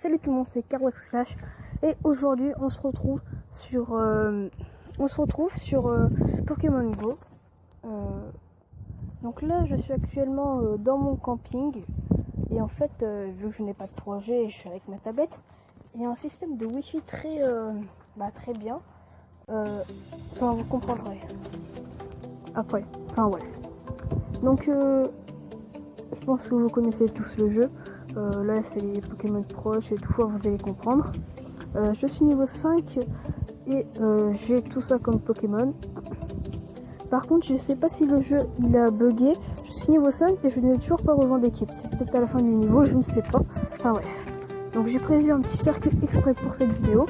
Salut tout le monde, c'est Carwax Flash et aujourd'hui on se retrouve sur Pokémon Go. Donc là je suis actuellement dans mon camping et en fait vu que je n'ai pas de 3G et je suis avec ma tablette, il y a un système de Wi-Fi très bien. Enfin vous comprendrez après. Enfin ouais. Donc je pense que vous connaissez tous le jeu. Là c'est les Pokémon proches et tout ça, vous allez comprendre. Je suis niveau 5 et j'ai tout ça comme Pokémon. Par contre je sais pas si le jeu il a bugué. Je suis niveau 5 et je n'ai toujours pas rejoint d'équipe. C'est peut-être à la fin du niveau, je ne sais pas. Enfin ouais. Donc j'ai prévu un petit circuit exprès pour cette vidéo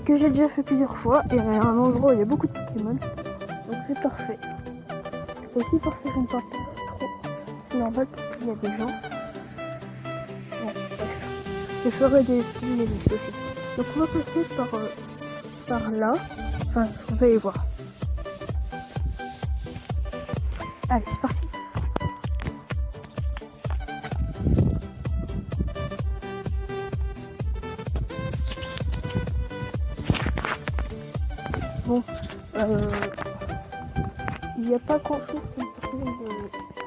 que j'ai déjà fait plusieurs fois et à un endroit où il y a beaucoup de Pokémon. Donc c'est parfait. Aussi pour faire une partie trop, c'est normal parce qu'il y a des gens. Je ferai des petits aussi. Donc on va passer par là. Enfin, vous allez voir. Allez, c'est parti. Bon, il n'y a pas grand chose qu'on peut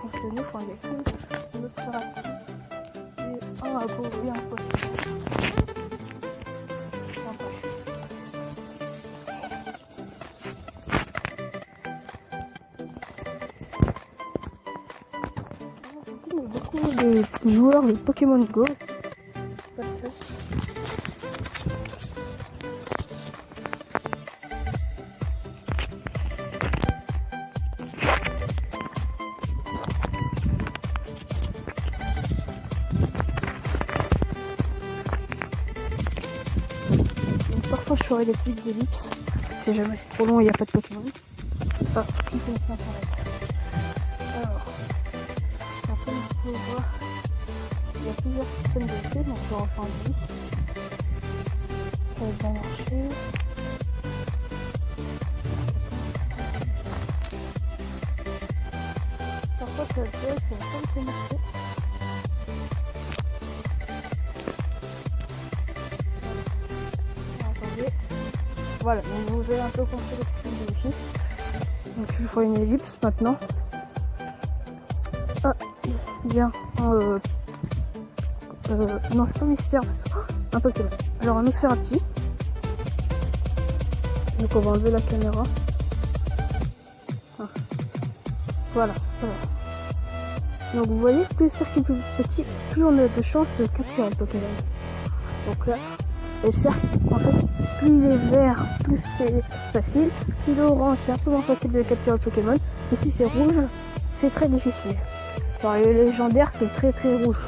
fonctionner. Enfin, il y a que notre thérapie et un abo et un poisson. Il y a beaucoup de joueurs de Pokémon Go. Comme ça. Parfois je ferai des petites ellipses, si jamais c'est trop long et il n'y a pas de Pokémon. Ah, il faut mettre internet. Alors, après vous pouvez voir, il y a plusieurs systèmes de jeu, donc on va en faire un. Ça va bien marcher. Parfois ça va bien, ça va pas bien marcher. Voilà, donc vous avez un peu compris le système de Wi-Fi. Donc je ferai une ellipse maintenant. Ah, bien. Non, c'est pas mystère. Un Pokémon. Alors un Nosferatu. Donc on va enlever la caméra. Ah. Voilà, ça va. Donc vous voyez, plus le cercle est plus petit, plus on a de chances de capturer un Pokémon. Donc là, le cercle, en fait, plus il est vert, plus c'est facile. Si il est orange, c'est un peu moins facile de capturer le Pokémon. Et si c'est rouge, c'est très difficile. Enfin, les légendaires, c'est très rouge.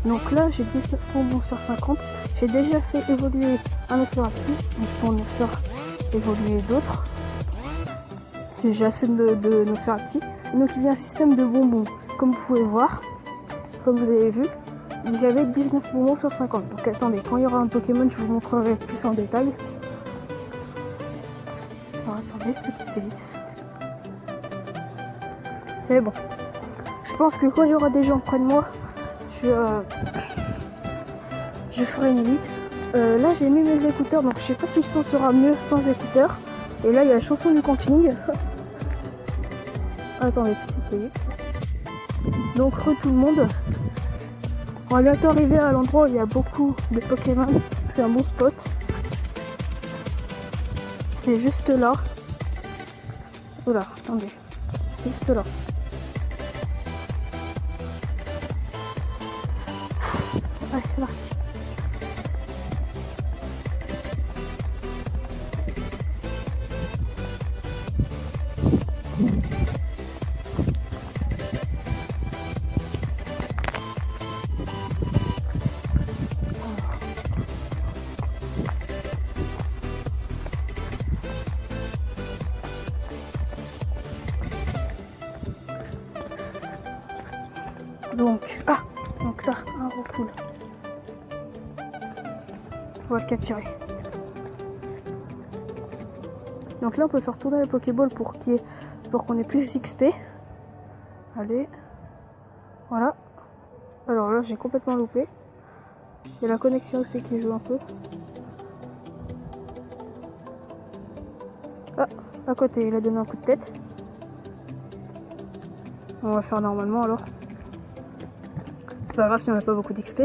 Donc là, j'ai 19 bonbons sur 50. J'ai déjà fait évoluer un Nosferatu. Donc je peux en faire évoluer d'autres. J'ai assez de Nosferatu. Donc il y a un système de bonbons. Comme vous pouvez voir, comme vous avez vu, j'avais 19 bonbons sur 50. Donc attendez, quand il y aura un Pokémon, je vous montrerai plus en détail. Alors attendez, petite ellipse. C'est bon. Je pense que quand il y aura des gens près de moi, je ferai une ellipse. Là j'ai mis mes écouteurs, donc je sais pas si le son sera mieux sans écouteurs. Et là il y a la chanson du camping. Attendez, petite ellipse. Donc tout le monde. On va bientôt arriver à l'endroit où il y a beaucoup de Pokémon. C'est un bon spot. C'est juste là. Oula, attendez. Juste là. Allez, c'est parti. Donc là, un recul. On va le capturer. Donc là on peut faire tourner la Pokéball pour qu'on ait plus XP. Allez. Voilà. Alors voilà, j'ai complètement loupé. Il y a la connexion aussi qui joue un peu. Ah, à côté, il a donné un coup de tête. On va faire normalement alors. C'est pas grave si on n'a pas beaucoup d'XP.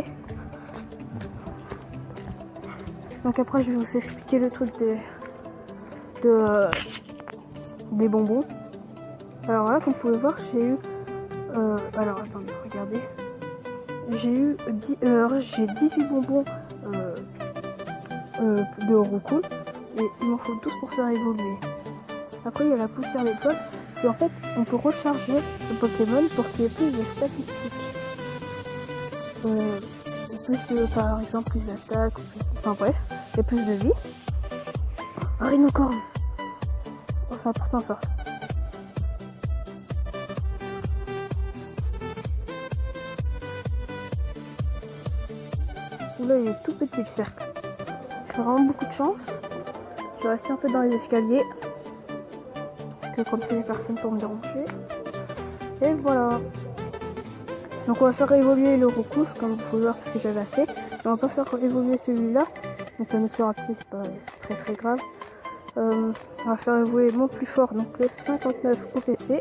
Donc après, je vais vous expliquer le truc des bonbons. Alors là, comme vous pouvez voir, j'ai eu... alors attendez, regardez. J'ai 18 bonbons de roucoule. Et il m'en faut 12 pour faire évoluer. Après, il y a la poussière d'étoile. C'est en fait, on peut recharger le Pokémon pour qu'il y ait plus de statistiques. Plus de, par exemple, plus d'attaques, enfin bref, il y a plus de vie. Un rhinocorne. Oh, c'est important ça. Là, il est tout petit le cercle. J'ai vraiment beaucoup de chance. Je vais rester un peu dans les escaliers. Parce que comme c'est les personnes pour me déranger. Et voilà. Donc on va faire évoluer le roucouche, comme vous pouvez voir ce que j'avais fait. Et on va pas faire évoluer celui-là. Donc le Nosferatu, c'est pas très grave. On va faire évoluer mon plus fort, donc le 59 OPC.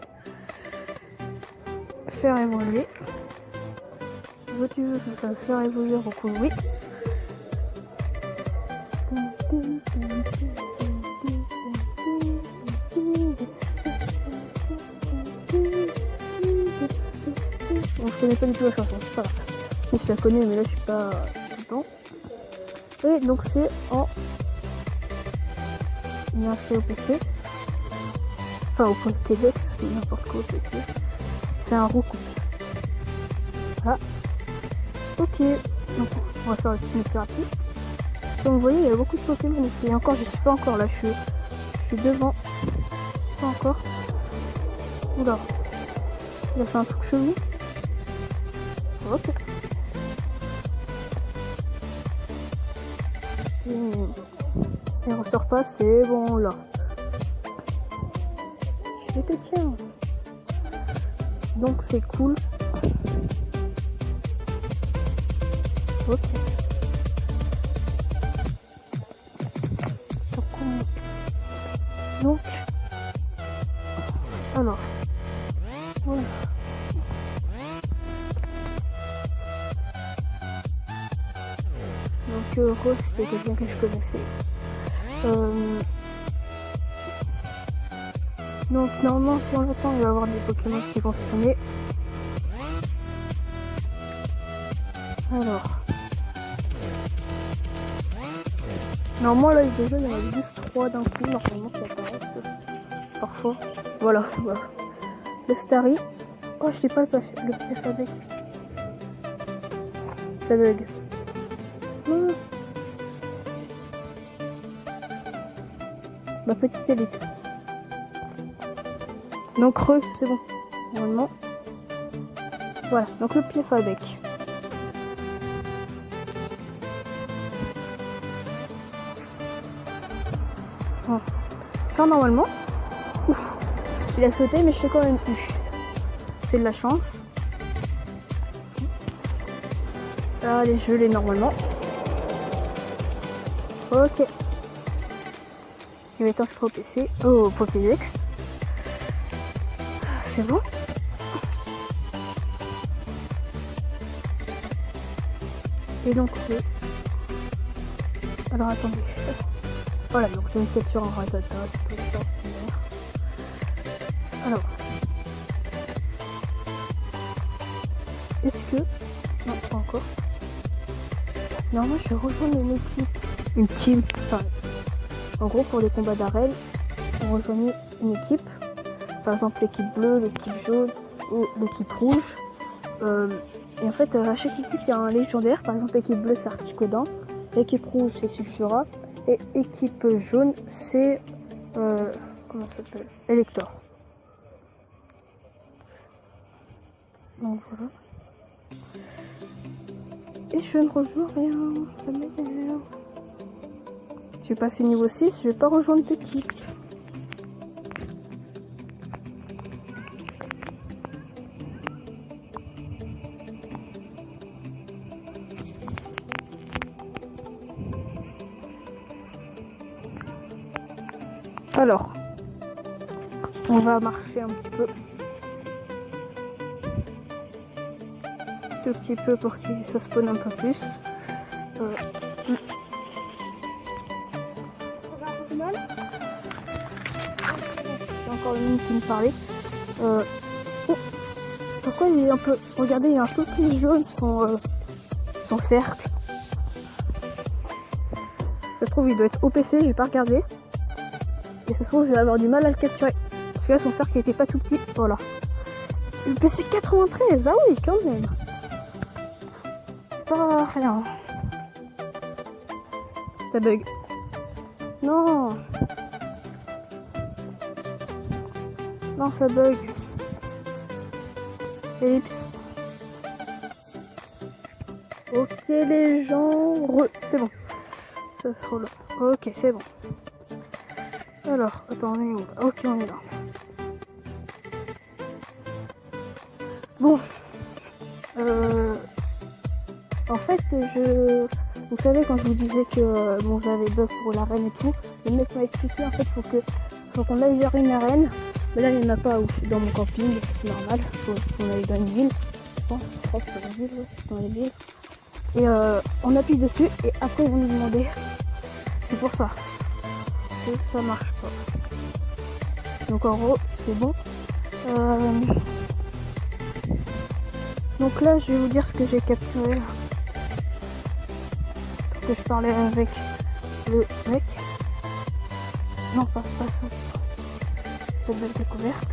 Faire évoluer. Veux-tu faire évoluer le roucouche? Oui. Bon, je connais pas du tout la chanson, c'est pas grave. Si je la connais, mais là je suis pas dedans. Et donc c'est en... Il y a un fait au PC. Enfin au Pokédex, n'importe quoi au PC. C'est un roucouche. Voilà. Ok, donc on va faire le petit Nosferatu. Comme vous voyez, il y a beaucoup de Pokémon ici. Et encore, je suis pas encore là, je suis devant. Pas encore. Oula. Il a fait un truc chelou. Ok. Et il ressort pas, c'est bon là. Je te tiens. Donc c'est cool. Ok. Donc, alors, voilà. Donc Rose, c'était quelqu'un que je connaissais. Donc normalement, si on l'attend, il va y avoir des Pokémon qui vont spawner. Alors, normalement là, déjà il y en a juste 3 d'un coup, normalement qui apparaissent. Parfois. Voilà. Le Starry. Oh, je sais pas le Fabec. Ça bug. Non. Ma petite ellipse. Donc creux, c'est bon. Normalement. Voilà, donc le pied Fabec. Bon. Enfin, normalement. Ouf. Il a sauté, mais je l'ai quand même eu. C'est de la chance. Allez, je l'ai normalement. Ok. Il va être inscrit au PC. Au Pokédex. C'est bon. Et donc, alors attendez. Voilà, donc j'ai une capture en ratata, c'est pas extraordinaire. Alors. Est-ce que... Non, pas encore. Normalement, je vais rejoindre une équipe. Une team. Enfin, en gros, pour les combats d'arène, on rejoignait une équipe. Par exemple, l'équipe bleue, l'équipe jaune ou l'équipe rouge. Et en fait, à chaque équipe, il y a un légendaire. Par exemple, l'équipe bleue, c'est Articodin. L'équipe rouge, c'est Sulfura. Et équipe jaune, c'est... comment ça s'appelle? Elector. Donc voilà. Et je ne rejoins rien. Ça m'énerve. Je vais passer niveau 6, je vais pas rejoindre d'équipe. Alors, on va marcher un petit peu. Tout petit peu pour que ça spawn un peu plus. J'ai encore le mine qui me parlait. Oh, pourquoi il est un peu... Regardez, il est un peu plus jaune son cercle. Ça se trouve il doit être OPC, j'ai pas regardé. Et ça se trouve je vais avoir du mal à le capturer. Parce que là son cercle était pas tout petit. Voilà. OPC 93, ah oui quand même. Pas rien. Ça bug. Non. Non, ça bug. Ellipse. Ok les gens. C'est bon. Ça se roule. Ok, c'est bon. Alors, attends, on est où? Ok, on est là. Bon. En fait, vous savez quand je vous disais que bon, j'avais bug pour l'arène et tout, le mec m'a expliqué en fait faut qu'on aille vers une arène. Mais là il n'y en a pas où je suis dans mon camping, c'est normal, faut qu'on aille dans une ville, je crois que c'est dans une ville, dans les villes. Et on appuie dessus et après ils vont nous demander. C'est pour ça que ça marche pas. Donc en gros c'est bon. Donc là je vais vous dire ce que j'ai capturé là. Que je parlais avec le mec. Non pas ça. Cette belle découverte.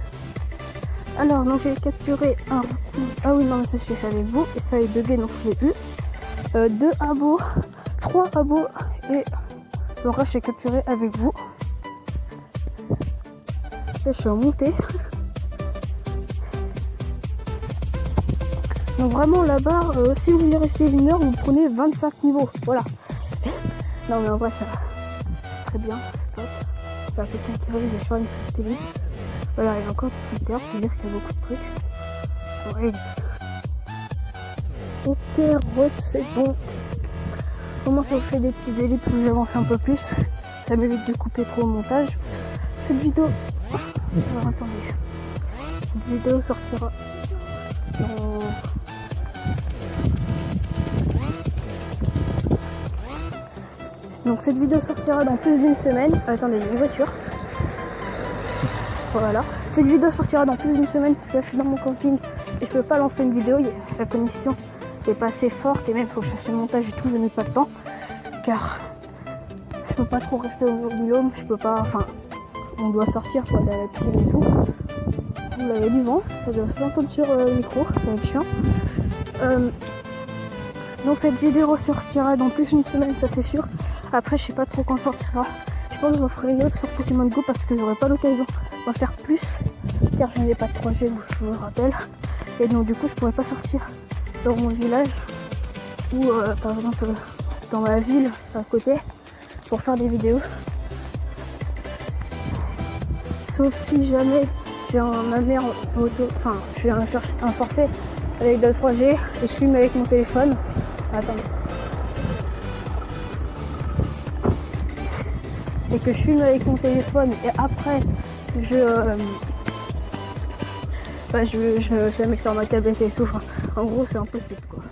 Alors donc j'ai capturé un. Ah oui non mais ça je l'ai fait avec vous et ça est bugué donc je l'ai eu. 2 abos, 3 abos et le reste j'ai capturé avec vous. Là je suis en montée. Donc vraiment la barre, si vous voulez rester 1 heure, vous prenez 25 niveaux. Voilà. Non mais en vrai ça c'est très bien, c'est top. Ça fait quelqu'un qui arrive de faire une petite ellipse. Voilà, il y a encore Twitter, c'est-à-dire qu'il y a beaucoup de trucs. Bon, ellipse. Ok, c'est bon. Comment ça vous fait des petites ellipses où j'avance un peu plus? Ça m'évite de couper trop au montage. Cette vidéo... Alors attendez. Cette vidéo sortira dans... Donc cette vidéo sortira dans plus d'une semaine. Attendez, j'ai une voiture. Voilà. Cette vidéo sortira dans plus d'une semaine parce que là, je suis dans mon camping et je peux pas lancer une vidéo. La connexion n'est pas assez forte et même faut que je fasse le montage et tout, je n'ai pas le temps. Car je peux pas trop rester au biome, je peux pas. Enfin, on doit sortir quoi, d'aller à la piscine et tout. Là, il y a du vent, ça doit s'entendre sur le micro, ça va être chiant. Donc cette vidéo sortira dans plus d'une semaine, ça c'est sûr. Après, je sais pas trop quand sortira. Je pense que je ferai une autre sur Pokémon Go parce que j'aurai pas l'occasion d'en faire plus. Car je n'ai pas de 3G, je vous le rappelle. Et donc du coup, je pourrais pas sortir dans mon village ou par exemple dans ma ville à côté pour faire des vidéos. Sauf si jamais j'ai ma mère auto, enfin je vais chercher un forfait avec de la 3G et je filme avec mon téléphone. Attendez. Et que je filme avec mon téléphone et après je la mets sur ma tablette et tout. Enfin, en gros c'est impossible quoi.